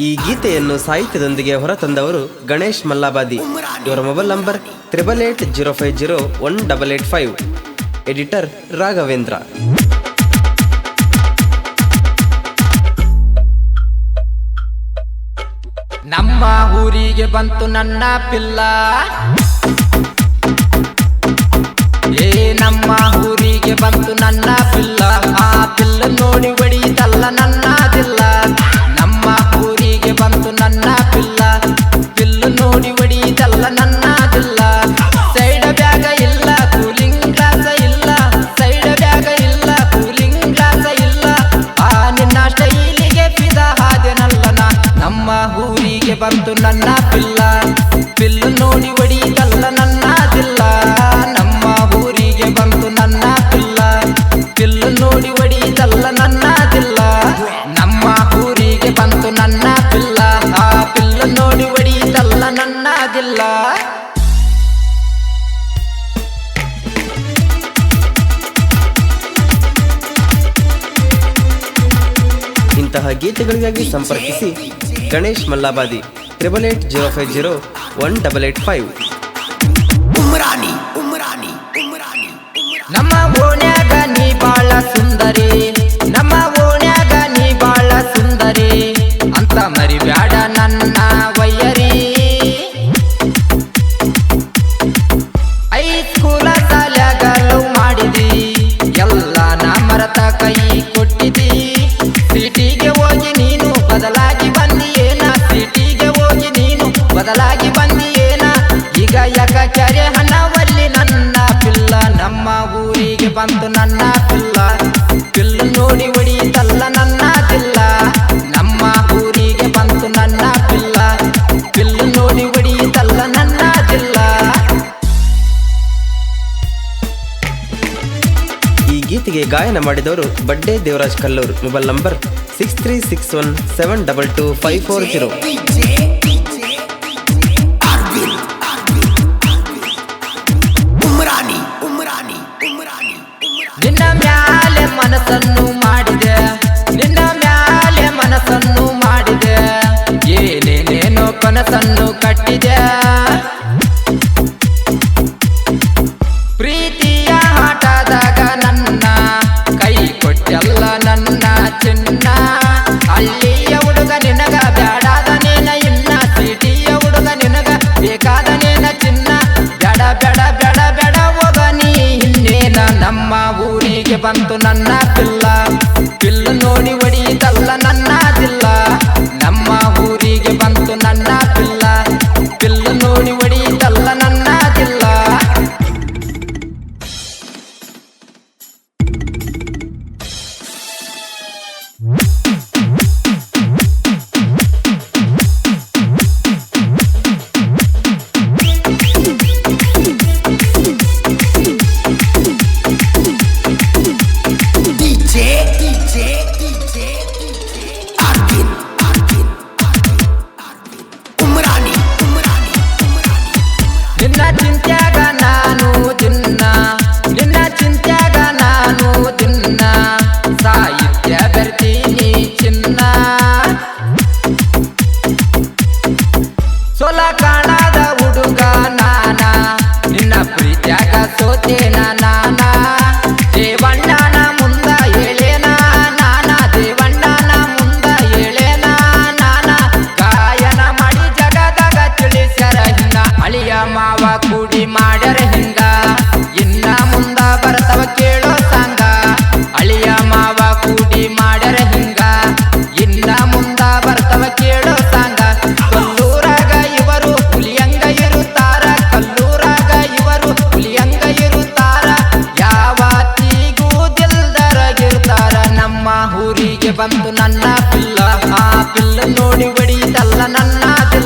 ಈ ಗೀತೆಯನ್ನು ಸಾಹಿತ್ಯದೊಂದಿಗೆ ಹೊರತಂದವರು ಗಣೇಶ್ ಮಲ್ಲಾಬಾದಿ. ಇವರ ಮೊಬೈಲ್ ನಂಬರ್ 8880501885. ಎಡಿಟರ್ ರಾಘವೇಂದ್ರ. ನಮ್ಮ ಊರಿಗೆ ಬಂತು ನನ್ನ ಪಿಲ್ಲ, ನಮ್ಮ ಊರಿಗೆ ಬಂತು ನನ್ನ ಪಿಲ್ಲ. ಆ ಪಿಲ್ಲ ನೋಡಿ ಹೊಡಿತಲ್ಲ ನನ್ನದಿಲ್ಲ. ನಮ್ಮ ಊರಿಗೆ ಬಂತು ನನ್ನ ಪಿಲ್ಲ, ಪಿಲ್ಲ ನೋಡಿ ಹೊಡಿತಲ್ಲ ನನ್ನದಿಲ್ಲ. ಸೈಡ್ ಬ್ಯಾಗ ಇಲ್ಲ, ಕೂಲಿಂಗ್ ಗ್ಲಾಸ ಇಲ್ಲ. ಸೈಡ್ ಬ್ಯಾಗ ಇಲ್ಲ, ಕೂಲಿಂಗ್ ಗ್ಲಾಸ ಇಲ್ಲ. ಆ ನಿನ್ನ ಸ್ಟೈಲಿಗೆ ಫಿದಾ ಹಾದೆನಲ್ಲ ನಾ. ನಮ್ಮ ಊರಿಗೆ ಬಂತು ನನ್ನ ಪಿಲ್ಲ, ಪಿಲ್ಲ ನೋಡಿ ಹೊಡಿತಲ್ಲ ನನ್ನದಿಲ್ಲ. ನಮ್ಮ ಊರಿಗೆ ಬಂತು ನನ್ನ ಪಿಲ್ಲ, ಪಿಲ್ಲ ನೋಡಿ ಹೊಡಿತಲ್ಲ ನನ್ನದಿಲ್ಲ. ನಮ್ಮ ಊರಿಗೆ ಬಂತು ನನ್ನ ಪಿಲ್ಲ, ಆ ಪಿಲ್ಲ ನೋಡಿ ಹೊಡಿತಲ್ಲ ನನ್ನದಿಲ್ಲ. ಇಂತಹ ಗೀತೆಗಳಿಗಾಗಿ ಸಂಪರ್ಕಿಸಿ ಗಣೇಶ್ ಮಲ್ಲಾಬಾದಿ 8880501885. ನಮ್ಮ ಓಣ್ಯಾಗ ನೀ ಬಾಳ ಸುಂದರಿ, ನಮ್ಮ ಓಣ್ಯಾಗ ನೀ ಬಾಳ ಸುಂದರಿ ಅಂತ ಮರಿಬ್ಯಾಡ ನನ್ನ ವಯ್ಯರಿ. ಹೈಸ್ಕೂಲ ಶಾಲ್ಯಾಗ ಲವ್ ಮಾಡಿದಿ, ಎಲ್ಲ ನಾ ಮರತ ಕೈ ಕೊಟ್ಟಿದಿ. ಸಿಟಿಗೆ ಹೋಗಿ ನೀನು ಬದಲಾಗಿ ಬಂದಿಯೇನ, ಸಿಟಿಗೆ ಹೋಗಿ ನೀನು ಬದಲಾಗಿ ಬಂದಿಯೇನ. ಈಗ ಯಾಕ ಕೆರೆ ಹಣವಲ್ಲಿ ನನ್ನ ಪಿಲ್ಲ. ನಮ್ಮ ಊರಿಗೆ ಬಂತು ನನ್ನ ಪಿಲ್ಲ, ಪಿಲ್ಲ ನೋಡಿ ಹೊಡಿತಲ್ಲ ನನ್ನದಿಲ್ಲ. ನಮ್ಮ ಊರಿಗೆ ಬಂತು ನನ್ನ ಪಿಲ್ಲ, ಪಿಲ್ಲ ನೋಡಿ ಹೊಡಿತಲ್ಲ ನನ್ನದಿಲ್ಲ. ಈ ಗೀತೆಗೆ ಗಾಯನ ಮಾಡಿದವರು ಬಡ್ಡೆ ದೇವರಾಜ್ ಕಲ್ಲೂರ್. Mobile number 6361722540. ನಿನ್ನ ಮ್ಯಾಲೆ ಮನಸ್ಸನ್ನು ಮಾಡಿದೆ, ನಿನ್ನ ಮ್ಯಾಲೆ ಮನಸ್ಸನ್ನು ಮಾಡಿದೆ. ಏನೇನೇನೋ ಕನಸನ್ನು ಕಟ್ಟಿದೆ. ಪ್ರೀತಿಯ ಆಟದಾಗ ನನ್ನ ಕೈ ಕೊಟ್ಟೆಲ್ಲ ನನ್ನ ಚಿನ್ನ. ಅಲ್ಲಿಯ ಹುಡುಗ ನಿನಗ ಬ್ಯಾಡಾದನೇನ ಇನ್ನ, ಸಿಟಿಯ ಹುಡುಗ ನಿನಗ ಬೇಕಾದನೇನ ಚಿನ್ನ. ಬ್ಯಾಡ ಬ್ಯಾಡ ಬ್ಯಾಡ ಬ್ಯಾಡ ಹೋಗ ನೀ ಇನ್ನೇನ. ನಮ್ಮ ಊರಿಗೆ ಬಂತು ನನ್ನ ಪಿಲ್ಲ, ಪಿಲ್ಲ ನೋಡಿ ಹೊಡಿತಲ್ಲ ನನ್ನದಿಲ್ಲ. ನಮ್ಮ ಊರಿಗೆ ಬಂತು ನನ್ನ ಪಿಲ್ಲ, ಪಿಲ್ಲ ನೋಡಿ ಹೊಡಿತಲ್ಲ ನನ್ನದಿಲ್ಲ. ನಿನ್ನ ಚಿಂತ್ಯಾಗ ನಾನು ದಿನ್ನ, ನಿನ್ನ ಚಿಂತ್ಯಾಗ ನಾನು ದಿನ್ನ. ಸಾಹಿತ್ಯ ಬರ್ತೀನಿ ಚಿನ್ನ. ಸೊಲ ಕಾಣದ ಹುಡುಗ ನಾನ, ನಿನ್ನ ಪ್ರೀತ್ಯಾಗ ಸೋತೇನ ನಾನ. ದೇವಣ್ಣನ ಮುಂದ ಹೇಳೇನ ನಾನ, ದೇವಣ್ಣನ ಮುಂದ ಹೇಳೇನ ನಾನ. ಗಾಯನ ಮಾಡಿ ಜಗದಾಗ ತಿಳಿಸ್ಯಾರ ಹಿಂಗ, ಅಳಿಯ ಮಾವ ಕೂಡಿ ಮಾಡ್ಯಾರ ಹಿಂಗ. ಇನ್ನ ಮುಂದ ಬರ್ತವ ಕೇಳೋ ಸಂಗ, ಅಳಿಯ ಮಾವ ಕೂಡಿ ಮಾಡ್ಯಾರ ಹಿಂಗ. ಇನ್ನ ಮುಂದ ಬರ್ತವ ಕೇಳೋ ಸಂಗ. ಕಲ್ಲೂರಾಗ ಇವರು ಹುಲಿಯಂಗ ಇರುತ್ತಾರ, ಕಲ್ಲೂರಾಗ ಇವರು ಹುಲಿಯಂಗ ಇರುತ್ತಾರ. ಯಾವತ್ತಿಗೂ ದಿಲ್ದರಗಿರ್ತಾರ. ನಮ್ಮ ಊರಿಗೆ ಬಂತು ನನ್ನ ಪಿಲ್ಲ, ಆ ಪಿಲ್ಲ ನೋಡಿ ಹೊಡಿತಲ್ಲ ನನ್ನದಿಲ್ಲ.